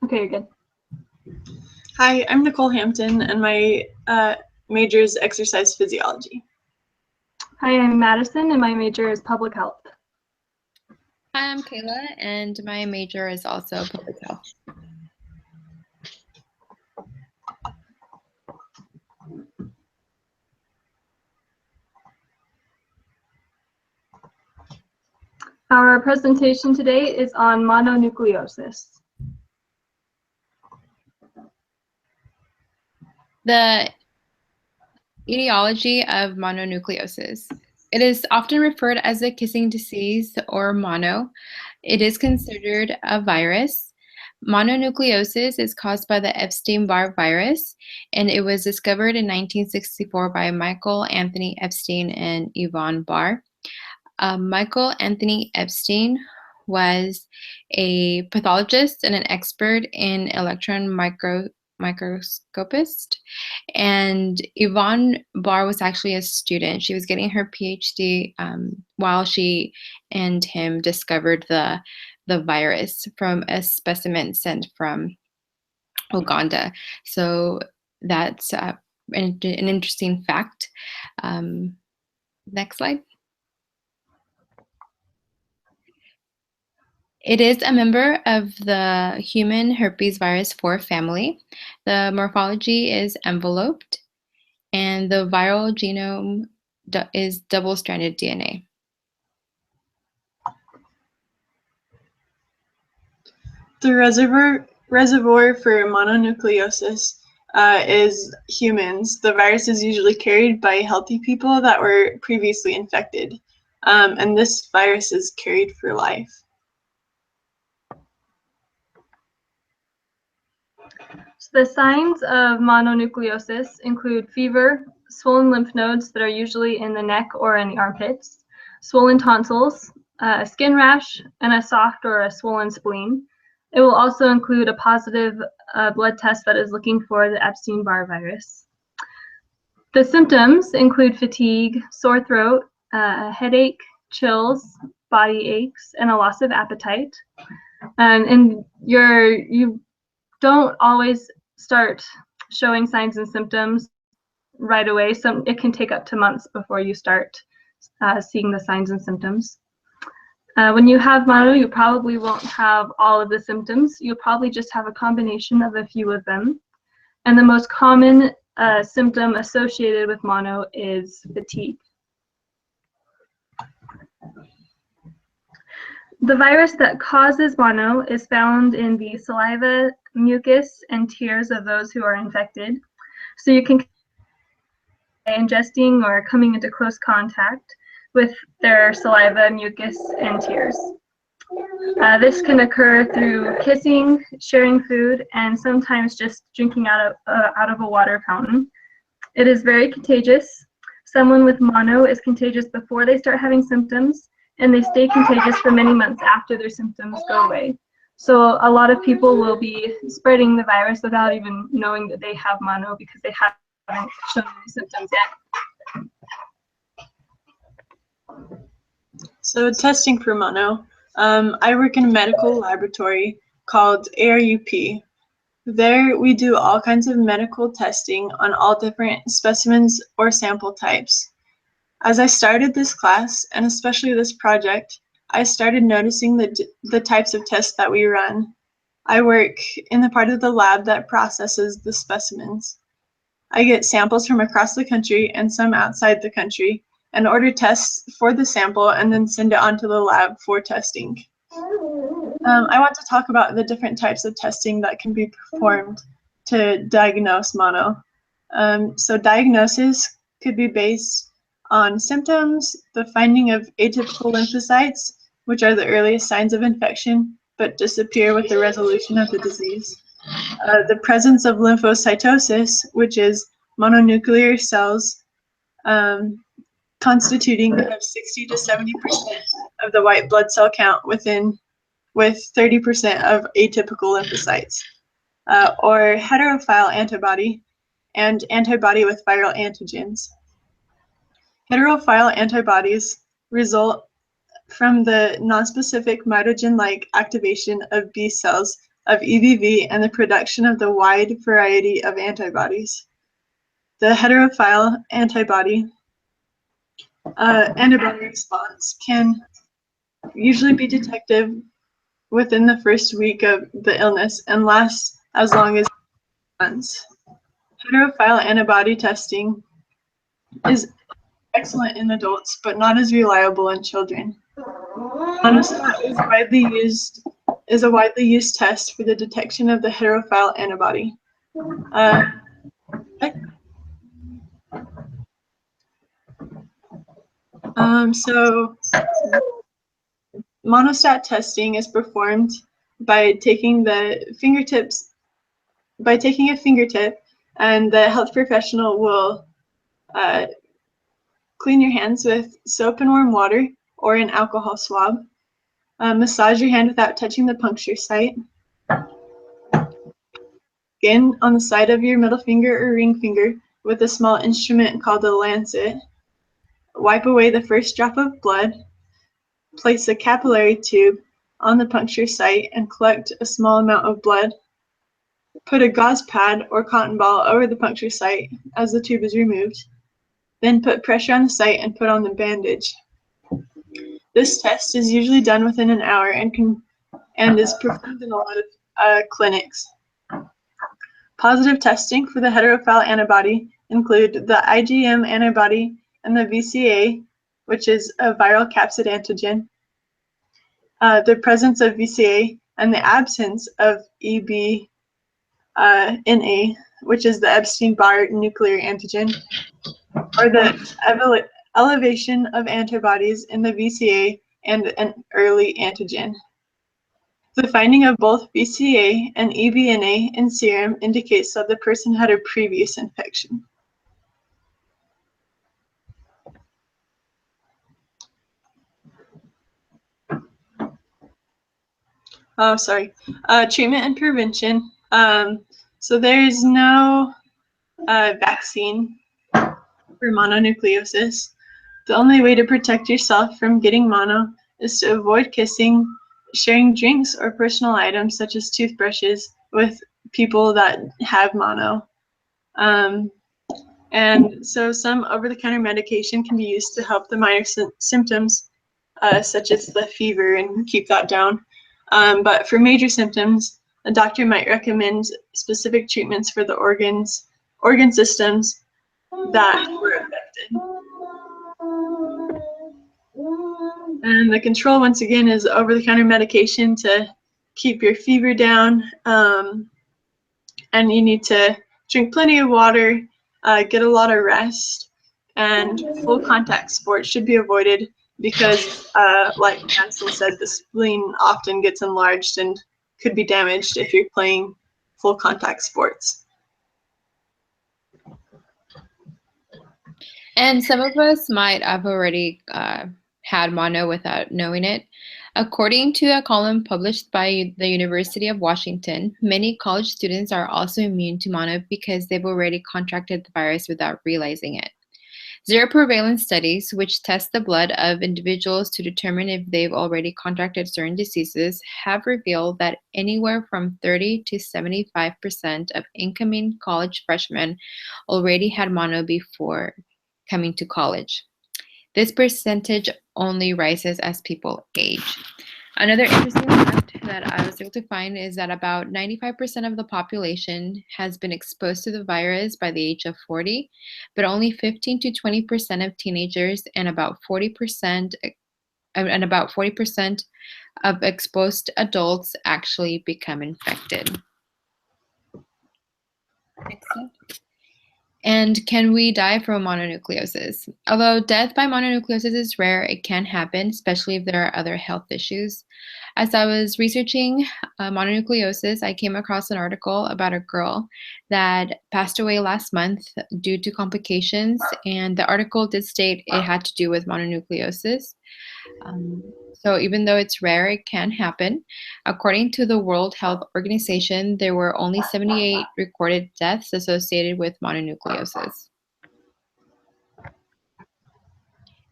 Okay, you're good. Hi, I'm Nicole Hampton, and my major is exercise physiology. Hi, I'm Madison, and my major is public health. Hi, I'm Kayla, and my major is also public health. Our presentation today is on mononucleosis. The etiology of mononucleosis. It is often referred as the kissing disease or mono. It is considered a virus. Mononucleosis is caused by the Epstein-Barr virus, and it was discovered in 1964 by Michael Anthony Epstein and Yvonne Barr. Michael Anthony Epstein was a pathologist and an expert in electron microscopist, and Yvonne Barr was actually a student. She was getting her PhD while she and him discovered the virus from a specimen sent from Uganda. So that's an interesting fact. Next slide. It is a member of the human herpes virus 4 family. The morphology is enveloped, and the viral genome is double-stranded DNA. The reservoir for mononucleosis is humans. The virus is usually carried by healthy people that were previously infected, and this virus is carried for life. So the signs of mononucleosis include fever, swollen lymph nodes that are usually in the neck or in the armpits, swollen tonsils, a skin rash, and a soft or a swollen spleen. It will also include a positive blood test that is looking for the Epstein-Barr virus. The symptoms include fatigue, sore throat, headache, chills, body aches, and a loss of appetite. And you don't always start showing signs and symptoms right away. It can take up to months before you start seeing the signs and symptoms. When you have mono, you probably won't have all of the symptoms. You'll probably just have a combination of a few of them. And the most common symptom associated with mono is fatigue. The virus that causes mono is found in the saliva, mucus, and tears of those who are infected. So you can ingesting or coming into close contact with their saliva, mucus, and tears. This can occur through kissing, sharing food, and sometimes just drinking out of a water fountain. It is very contagious. Someone with mono is contagious before they start having symptoms, and they stay contagious for many months after their symptoms go away. So a lot of people will be spreading the virus without even knowing that they have mono because they haven't shown any symptoms yet. So testing for mono. I work in a medical laboratory called ARUP. There we do all kinds of medical testing on all different specimens or sample types. As I started this class, and especially this project, I started noticing the types of tests that we run. I work in the part of the lab that processes the specimens. I get samples from across the country and some outside the country, and order tests for the sample and then send it on to the lab for testing. I want to talk about the different types of testing that can be performed to diagnose mono. So diagnosis could be based on symptoms, the finding of atypical lymphocytes, which are the earliest signs of infection, but disappear with the resolution of the disease. The presence of lymphocytosis, which is mononuclear cells constituting of 60 to 70% of the white blood cell count with 30% of atypical lymphocytes, or heterophile antibody and antibody with viral antigens. Heterophile antibodies result from the nonspecific mitogen-like activation of B cells of EBV and the production of the wide variety of antibodies. The heterophile antibody response can usually be detected within the first week of the illness and lasts as long as months. Heterophile antibody testing is excellent in adults, but not as reliable in children. Monostat is a widely used test for the detection of the heterophile antibody. So monostat testing is performed by taking a fingertip, and the health professional will clean your hands with soap and warm water or an alcohol swab. Massage your hand without touching the puncture site. Skin on the side of your middle finger or ring finger with a small instrument called a lancet. Wipe away the first drop of blood. Place a capillary tube on the puncture site and collect a small amount of blood. Put a gauze pad or cotton ball over the puncture site as the tube is removed. Then put pressure on the site and put on the bandage. This test is usually done within an hour and is performed in a lot of clinics. Positive testing for the heterophile antibody include the IgM antibody and the VCA, which is a viral capsid antigen, the presence of VCA, and the absence of EBNA, which is the Epstein-Barr nuclear antigen, or the elevation of antibodies in the VCA and an early antigen. The finding of both VCA and EBNA in serum indicates that the person had a previous infection. Treatment and prevention. So there is no vaccine for mononucleosis. The only way to protect yourself from getting mono is to avoid kissing, sharing drinks or personal items such as toothbrushes with people that have mono. And so some over-the-counter medication can be used to help the minor symptoms, such as the fever, and keep that down. But for major symptoms, a doctor might recommend specific treatments for the organ systems that were affected. And the control, once again, is over-the-counter medication to keep your fever down. And you need to drink plenty of water, get a lot of rest, and full contact sports should be avoided because, like Hansel said, the spleen often gets enlarged and could be damaged if you're playing full contact sports. And some of us might have already had mono without knowing it. According to a column published by the University of Washington, many college students are also immune to mono because they've already contracted the virus without realizing it. Zero prevalence studies, which test the blood of individuals to determine if they've already contracted certain diseases, have revealed that anywhere from 30 to 75% of incoming college freshmen already had mono before coming to college. This percentage only rises as people age. Another interesting fact that I was able to find is that about 95% of the population has been exposed to the virus by the age of 40, but only 15 to 20% of teenagers and about 40% of exposed adults actually become infected. Next slide. And can we die from mononucleosis? Although death by mononucleosis is rare, it can happen, especially if there are other health issues. As I was researching mononucleosis, I came across an article about a girl that passed away last month due to complications, and the article did state it had to do with mononucleosis. So even though it's rare, it can happen. According to the World Health Organization, there were only 78 recorded deaths associated with mononucleosis.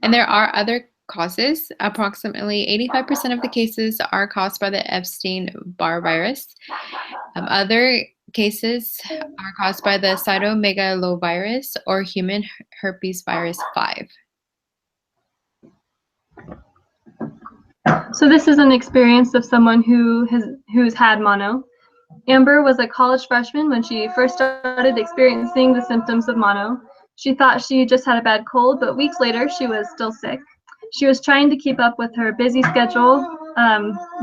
And there are other causes. Approximately 85% of the cases are caused by the Epstein-Barr virus. Other cases are caused by the cytomegalovirus or human herpes virus 5. So this is an experience of someone who's had mono. Amber was a college freshman when she first started experiencing the symptoms of mono. She thought she just had a bad cold, but weeks later she was still sick. She was trying to keep up with her busy schedule,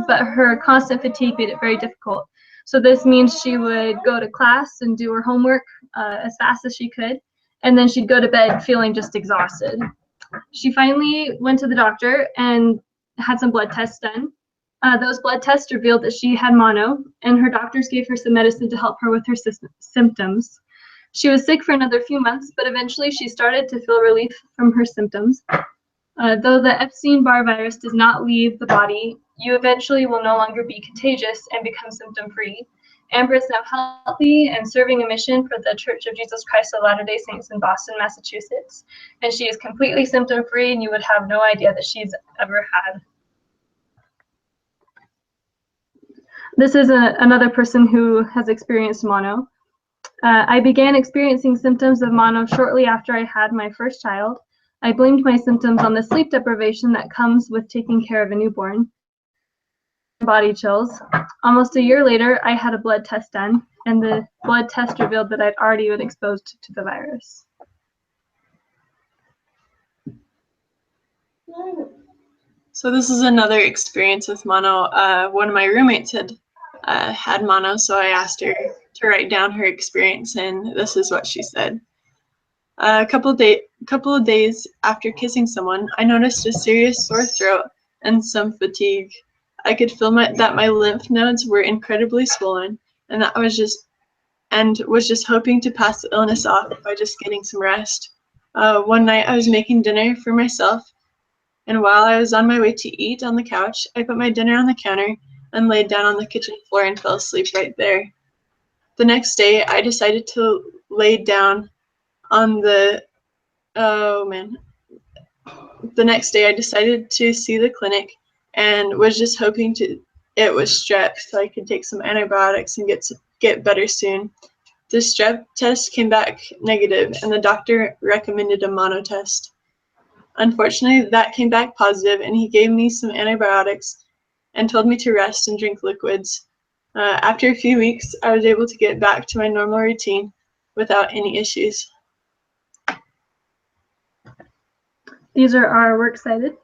but her constant fatigue made it very difficult. So this means she would go to class and do her homework as fast as she could, and then she'd go to bed feeling just exhausted. She finally went to the doctor and had some blood tests done. Those blood tests revealed that she had mono, and her doctors gave her some medicine to help her with her symptoms. She was sick for another few months, but eventually she started to feel relief from her symptoms. Though the Epstein-Barr virus does not leave the body, you eventually will no longer be contagious and become symptom-free. Amber is now healthy and serving a mission for the Church of Jesus Christ of Latter-day Saints in Boston, Massachusetts. And she is completely symptom-free, and you would have no idea that she's ever had. This is another person who has experienced mono. I began experiencing symptoms of mono shortly after I had my first child. I blamed my symptoms on the sleep deprivation that comes with taking care of a newborn. Body chills. Almost a year later, I had a blood test done, and the blood test revealed that I'd already been exposed to the virus. So this is another experience with mono. One of my roommates had mono, so I asked her to write down her experience, and this is what she said. A couple of days after kissing someone, I noticed a serious sore throat and some fatigue. I could feel that my lymph nodes were incredibly swollen, and that was just hoping to pass the illness off by just getting some rest. One night I was making dinner for myself, and while I was on my way to eat on the couch, I put my dinner on the counter and laid down on the kitchen floor and fell asleep right there. The next day, I decided to lay down on the, The next day, I decided to see the clinic and was just hoping it was strep so I could take some antibiotics and get better soon. The strep test came back negative, and the doctor recommended a mono test. Unfortunately, that came back positive, and he gave me some antibiotics and told me to rest and drink liquids. After a few weeks, I was able to get back to my normal routine without any issues. These are our works cited.